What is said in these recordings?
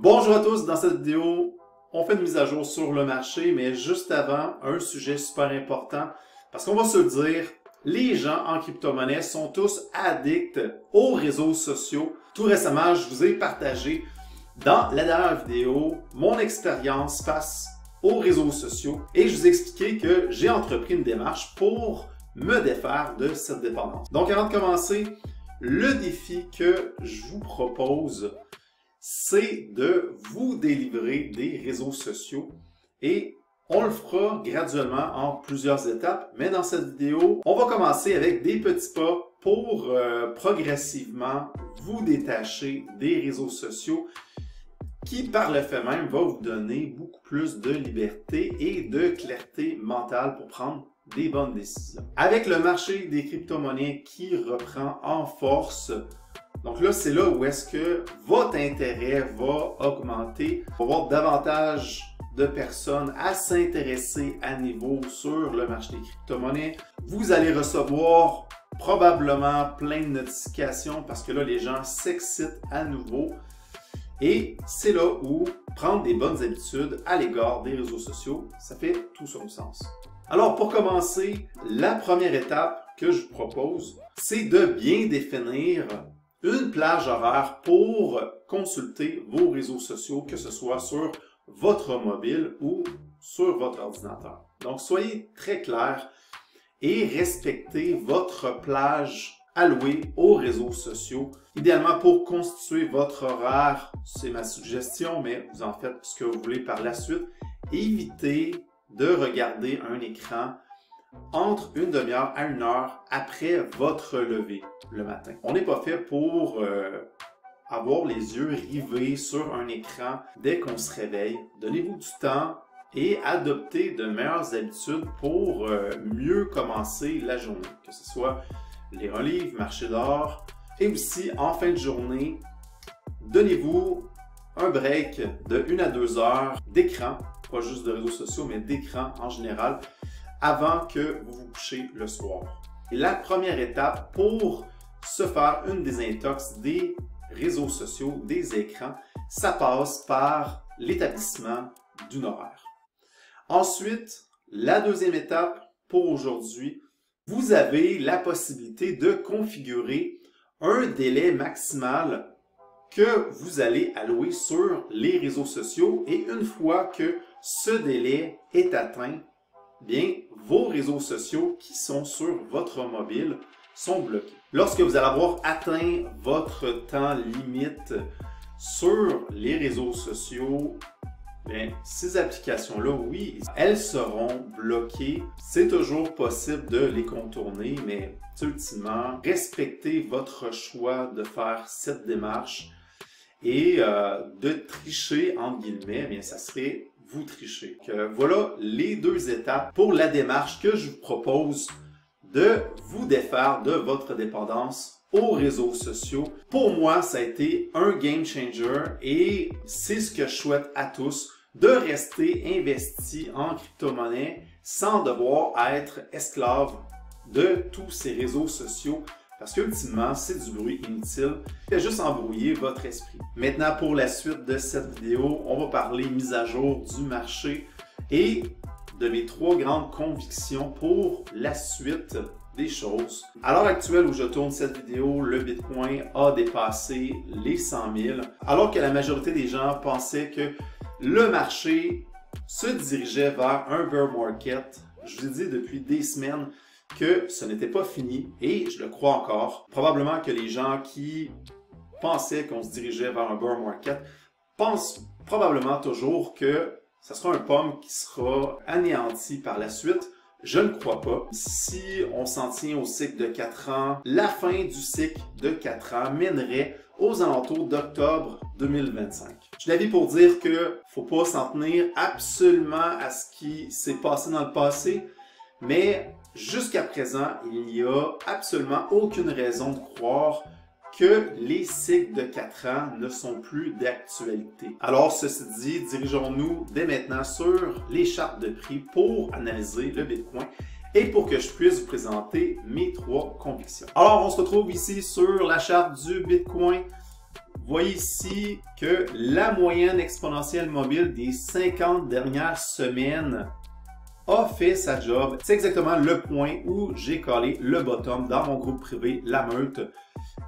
Bonjour à tous, dans cette vidéo, on fait une mise à jour sur le marché, mais juste avant, un sujet super important, parce qu'on va se le dire, les gens en crypto-monnaie sont tous addicts aux réseaux sociaux. Tout récemment, je vous ai partagé dans la dernière vidéo mon expérience face aux réseaux sociaux et je vous ai expliqué que j'ai entrepris une démarche pour me défaire de cette dépendance. Donc avant de commencer, le défi que je vous propose, c'est de vous délivrer des réseaux sociaux et on le fera graduellement en plusieurs étapes, mais dans cette vidéo, on va commencer avec des petits pas pour progressivement vous détacher des réseaux sociaux qui, par le fait même, va vous donner beaucoup plus de liberté et de clarté mentale pour prendre des bonnes décisions. Avec le marché des crypto-monnaies qui reprend en force, donc là, c'est là où est-ce que votre intérêt va augmenter. Il va y avoir davantage de personnes à s'intéresser à niveau sur le marché des crypto-monnaies. Vous allez recevoir probablement plein de notifications parce que là, les gens s'excitent à nouveau. Et c'est là où prendre des bonnes habitudes à l'égard des réseaux sociaux, ça fait tout son sens. Alors pour commencer, la première étape que je vous propose, c'est de bien définir une plage horaire pour consulter vos réseaux sociaux, que ce soit sur votre mobile ou sur votre ordinateur. Donc soyez très clair et respectez votre plage allouée aux réseaux sociaux. Idéalement pour constituer votre horaire, c'est ma suggestion, mais vous en faites ce que vous voulez par la suite. Évitez de regarder un écran entre une demi-heure à une heure après votre lever le matin. On n'est pas fait pour avoir les yeux rivés sur un écran dès qu'on se réveille. Donnez-vous du temps et adoptez de meilleures habitudes pour mieux commencer la journée. Que ce soit lire un livre, marcher dehors et aussi en fin de journée, donnez-vous un break de 1 à 2 heures d'écran, pas juste de réseaux sociaux, mais d'écran en général, avant que vous vous couchiez le soir. Et la première étape pour se faire une désintox des réseaux sociaux, des écrans, ça passe par l'établissement d'une horaire. Ensuite, la deuxième étape pour aujourd'hui, vous avez la possibilité de configurer un délai maximal que vous allez allouer sur les réseaux sociaux et une fois que ce délai est atteint, bien, vos réseaux sociaux qui sont sur votre mobile sont bloqués. Lorsque vous allez avoir atteint votre temps limite sur les réseaux sociaux, bien, ces applications-là, oui, elles seront bloquées. C'est toujours possible de les contourner, mais ultimement, respectez votre choix de faire cette démarche et de tricher, entre guillemets, bien, ça serait vous trichez. Voilà les deux étapes pour la démarche que je vous propose de vous défaire de votre dépendance aux réseaux sociaux. Pour moi, ça a été un game changer et c'est ce que je souhaite à tous, de rester investi en crypto-monnaie sans devoir être esclave de tous ces réseaux sociaux. Parce qu'ultimement, c'est du bruit inutile, qui fait juste embrouiller votre esprit. Maintenant, pour la suite de cette vidéo, on va parler mise à jour du marché et de mes 3 grandes convictions pour la suite des choses. À l'heure actuelle où je tourne cette vidéo, le Bitcoin a dépassé les 100 000, alors que la majorité des gens pensaient que le marché se dirigeait vers un bear market. Je vous ai dit depuis des semaines que ce n'était pas fini et je le crois encore. Probablement que les gens qui pensaient qu'on se dirigeait vers un bear market pensent probablement toujours que ce sera un pomme qui sera anéanti par la suite. Je ne crois pas. Si on s'en tient au cycle de 4 ans, la fin du cycle de 4 ans mènerait aux alentours d'octobre 2025. Je suis d'avis pour dire qu'il ne faut pas s'en tenir absolument à ce qui s'est passé dans le passé, mais jusqu'à présent, il n'y a absolument aucune raison de croire que les cycles de 4 ans ne sont plus d'actualité. Alors, ceci dit, dirigeons-nous dès maintenant sur les chartes de prix pour analyser le Bitcoin et pour que je puisse vous présenter mes 3 convictions. Alors, on se retrouve ici sur la charte du Bitcoin. voyez ici que la moyenne exponentielle mobile des 50 dernières semaines a fait sa job. C'est exactement le point où j'ai collé le bottom dans mon groupe privé, La Meute,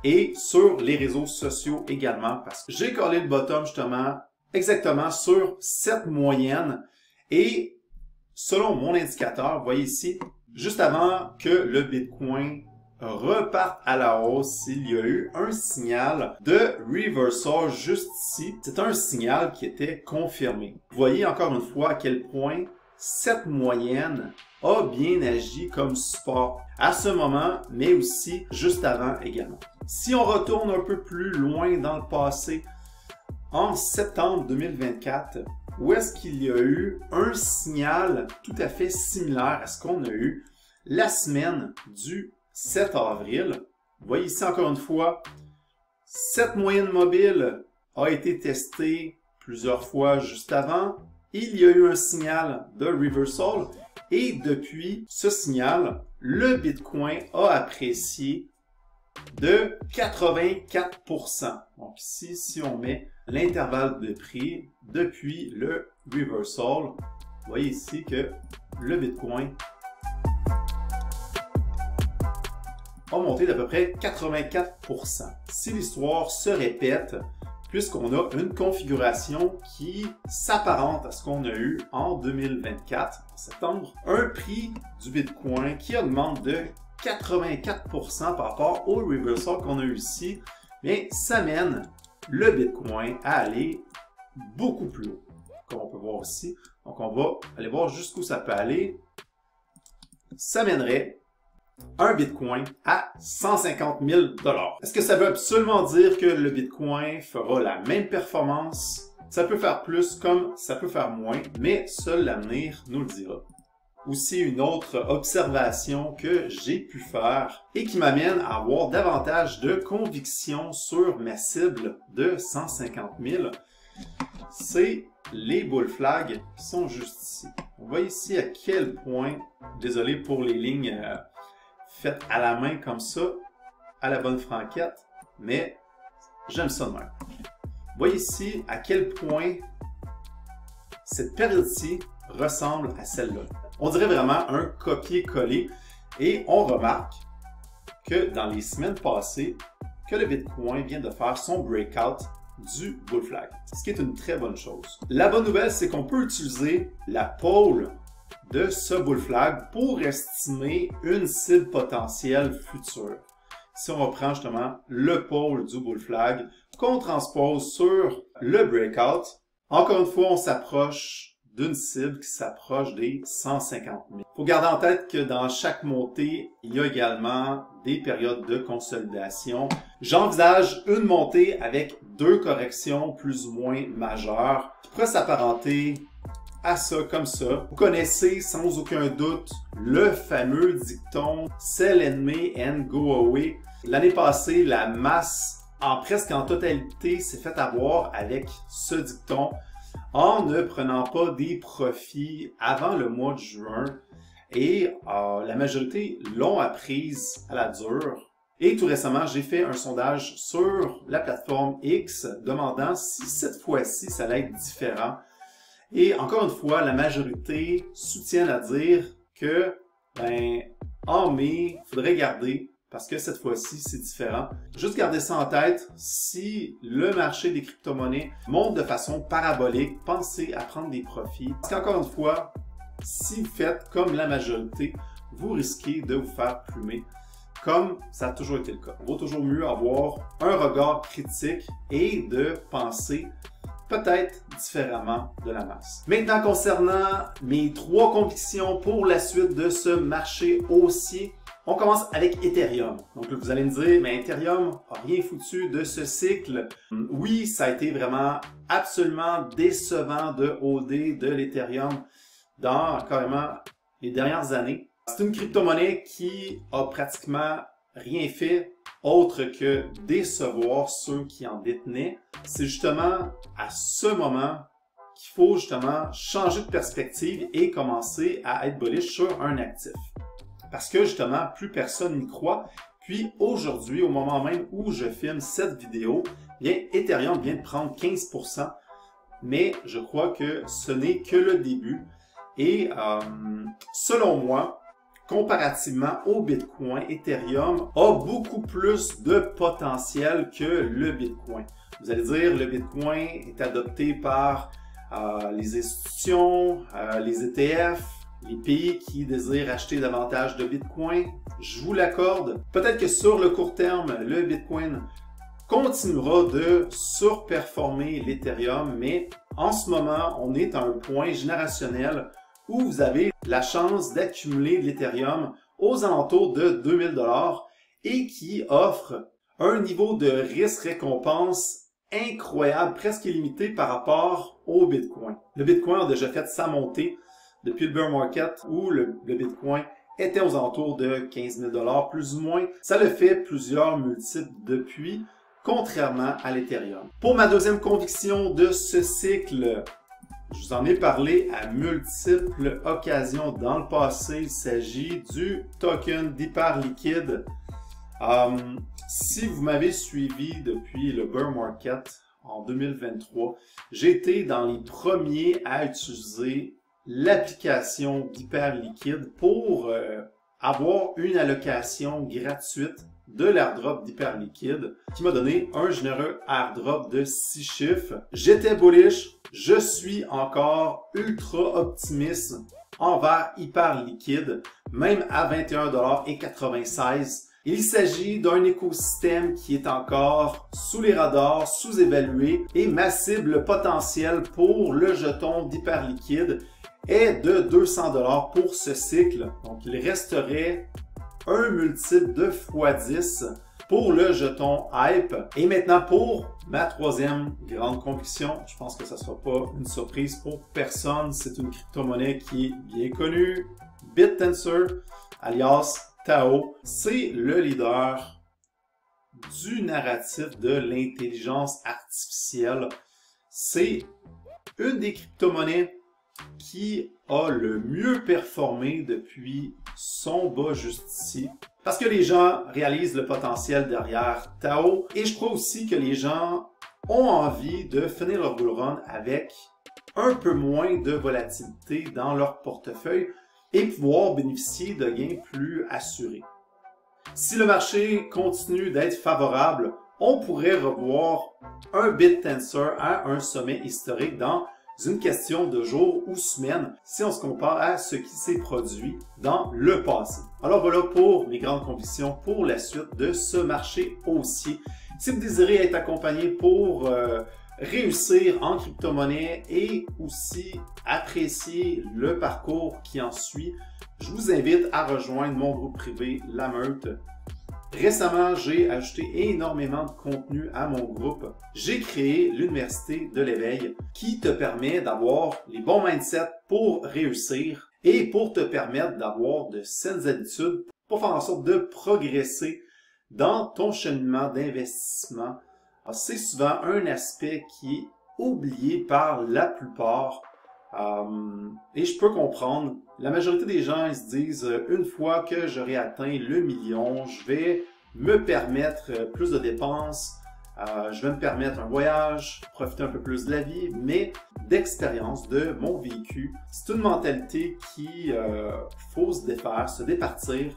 et sur les réseaux sociaux également, parce que j'ai collé le bottom justement exactement sur cette moyenne. Et selon mon indicateur, vous voyez ici, juste avant que le Bitcoin reparte à la hausse, il y a eu un signal de reversal juste ici. C'est un signal qui était confirmé. Vous voyez encore une fois à quel point cette moyenne a bien agi comme support à ce moment, mais aussi juste avant également. Si on retourne un peu plus loin dans le passé, en septembre 2024, où est-ce qu'il y a eu un signal tout à fait similaire à ce qu'on a eu la semaine du 7 avril. Vous voyez ici encore une fois, cette moyenne mobile a été testée plusieurs fois juste avant. Il y a eu un signal de reversal et depuis ce signal, le Bitcoin a apprécié de 84%. Donc ici, si on met l'intervalle de prix depuis le reversal, vous voyez ici que le Bitcoin a monté d'à peu près 84%. Si l'histoire se répète, puisqu'on a une configuration qui s'apparente à ce qu'on a eu en 2024, en septembre, un prix du Bitcoin qui augmente de 84% par rapport au reversal qu'on a eu ici, mais ça mène le Bitcoin à aller beaucoup plus haut, comme on peut voir ici. Donc on va aller voir jusqu'où ça peut aller. Ça mènerait un Bitcoin à 150 000 $. Est-ce que ça veut absolument dire que le Bitcoin fera la même performance? Ça peut faire plus comme ça peut faire moins, mais seul l'avenir nous le dira. Aussi, une autre observation que j'ai pu faire et qui m'amène à avoir davantage de conviction sur ma cible de 150 000, c'est les bull flags qui sont juste ici. On voit ici à quel point, désolé pour les lignes faites à la main comme ça, à la bonne franquette, mais j'aime ça de même. Vous voyez ici à quel point cette période-ci ressemble à celle-là. On dirait vraiment un copier-coller et on remarque que dans les semaines passées, que le Bitcoin vient de faire son breakout du bull flag, ce qui est une très bonne chose. La bonne nouvelle, c'est qu'on peut utiliser la pôle de ce bull flag pour estimer une cible potentielle future. Si on reprend justement le pôle du bull flag qu'on transpose sur le breakout, encore une fois, on s'approche d'une cible qui s'approche des 150 000. Il faut garder en tête que dans chaque montée, il y a également des périodes de consolidation. J'envisage une montée avec deux corrections plus ou moins majeures qui pourraient s'apparenter à ça comme ça. Vous connaissez sans aucun doute le fameux dicton « Sell and me and go away ». L'année passée, la masse presque en totalité s'est fait avoir avec ce dicton en ne prenant pas des profits avant le mois de juin et la majorité l'ont apprise à la dure. Et tout récemment, j'ai fait un sondage sur la plateforme X demandant si cette fois-ci ça allait être différent. Et encore une fois, la majorité soutient à dire que en mai, il faudrait garder parce que cette fois-ci, c'est différent. Juste garder ça en tête, si le marché des crypto-monnaies monte de façon parabolique, pensez à prendre des profits. Parce qu'encore une fois, si vous faites comme la majorité, vous risquez de vous faire plumer, comme ça a toujours été le cas. Il vaut toujours mieux avoir un regard critique et de penser peut-être différemment de la masse. Maintenant, concernant mes 3 convictions pour la suite de ce marché haussier, on commence avec Ethereum. Donc là, vous allez me dire, mais Ethereum n'a rien foutu de ce cycle. Oui, ça a été vraiment absolument décevant de holder de l'Ethereum dans carrément les dernières années. C'est une crypto-monnaie qui a pratiquement rien fait autre que décevoir ceux qui en détenaient. C'est justement à ce moment qu'il faut justement changer de perspective et commencer à être bullish sur un actif. Parce que justement, plus personne n'y croit, Puis aujourd'hui, au moment même où je filme cette vidéo, bien, Ethereum vient de prendre 15%, mais je crois que ce n'est que le début. Et selon moi, comparativement au Bitcoin, Ethereum a beaucoup plus de potentiel que le Bitcoin. Vous allez dire, le Bitcoin est adopté par les institutions, les ETF, les pays qui désirent acheter davantage de Bitcoin. Je vous l'accorde. Peut-être que sur le court terme, le Bitcoin continuera de surperformer l'Ethereum, mais en ce moment, on est à un point générationnel où vous avez la chance d'accumuler de l'Ethereum aux alentours de 2000 $ et qui offre un niveau de risque-récompense incroyable, presque illimité par rapport au Bitcoin. Le Bitcoin a déjà fait sa montée depuis le bear market où le Bitcoin était aux alentours de 15 000 $ plus ou moins. Ça le fait plusieurs multiples depuis, contrairement à l'Ethereum. Pour ma deuxième conviction de ce cycle, je vous en ai parlé à multiples occasions dans le passé. Il s'agit du token d'hyperliquide. Si vous m'avez suivi depuis le bear market en 2023, j'ai été dans les premiers à utiliser l'application d'hyperliquide pour avoir une allocation gratuite de l'airdrop d'hyperliquide qui m'a donné un généreux airdrop de 6 chiffres. J'étais bullish, je suis encore ultra optimiste envers hyperliquide, même à 21,96 $. Il s'agit d'un écosystème qui est encore sous les radars, sous-évalué et ma cible potentielle pour le jeton d'hyperliquide est de 200 $ pour ce cycle. Donc, il resterait un multiple de x10 pour le jeton Hype. Et maintenant, pour ma troisième grande conviction, je pense que ça ne sera pas une surprise pour personne. C'est une crypto-monnaie qui est bien connue. BitTensor, alias Tao, c'est le leader du narratif de l'intelligence artificielle. C'est une des crypto-monnaies qui a le mieux performé depuis son bas juste ici. Parce que les gens réalisent le potentiel derrière Tao et je crois aussi que les gens ont envie de finir leur bull run avec un peu moins de volatilité dans leur portefeuille et pouvoir bénéficier de gains plus assurés. Si le marché continue d'être favorable, on pourrait revoir un BitTensor à un sommet historique dans une question de jours ou semaines si on se compare à ce qui s'est produit dans le passé. Alors voilà pour mes grandes convictions pour la suite de ce marché haussier. Si vous désirez être accompagné pour réussir en crypto-monnaie et aussi apprécier le parcours qui en suit, je vous invite à rejoindre mon groupe privé La Meute. Récemment, j'ai ajouté énormément de contenu à mon groupe. J'ai créé l'Université de l'éveil qui te permet d'avoir les bons mindsets pour réussir et pour te permettre d'avoir de saines habitudes pour faire en sorte de progresser dans ton cheminement d'investissement. C'est souvent un aspect qui est oublié par la plupart et je peux comprendre. La majorité des gens ils se disent une fois que j'aurai atteint le million, je vais me permettre plus de dépenses, je vais me permettre un voyage, profiter un peu plus de la vie, mais d'expérience de mon vécu, c'est une mentalité qui faut se défaire, se départir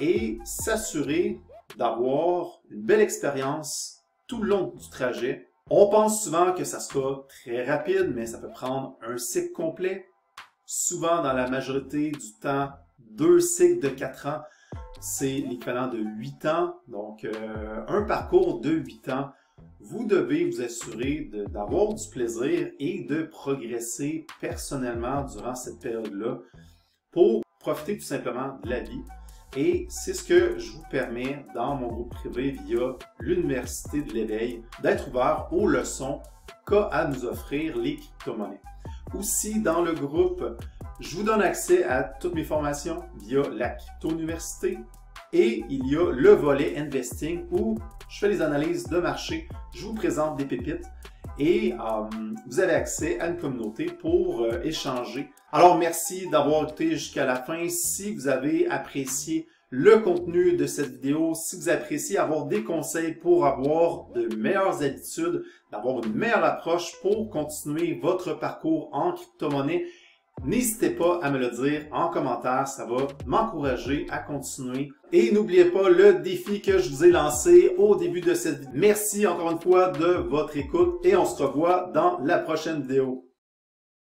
et s'assurer d'avoir une belle expérience tout le long du trajet. On pense souvent que ça sera très rapide, mais ça peut prendre un cycle complet. Souvent, dans la majorité du temps, 2 cycles de 4 ans, c'est l'équivalent de 8 ans. Donc, un parcours de 8 ans, vous devez vous assurer d'avoir du plaisir et de progresser personnellement durant cette période-là pour profiter tout simplement de la vie. Et c'est ce que je vous permets dans mon groupe privé via l'Université de l'éveil, d'être ouvert aux leçons qu'a à nous offrir les crypto-monnaies. Aussi, dans le groupe, je vous donne accès à toutes mes formations via la Crypto-Université et il y a le volet Investing où je fais les analyses de marché, je vous présente des pépites et vous avez accès à une communauté pour échanger. Alors merci d'avoir été jusqu'à la fin. Si vous avez apprécié le contenu de cette vidéo, si vous appréciez avoir des conseils pour avoir de meilleures habitudes, d'avoir une meilleure approche pour continuer votre parcours en crypto-monnaie, n'hésitez pas à me le dire en commentaire, ça va m'encourager à continuer. Et n'oubliez pas le défi que je vous ai lancé au début de cette vidéo. Merci encore une fois de votre écoute et on se revoit dans la prochaine vidéo.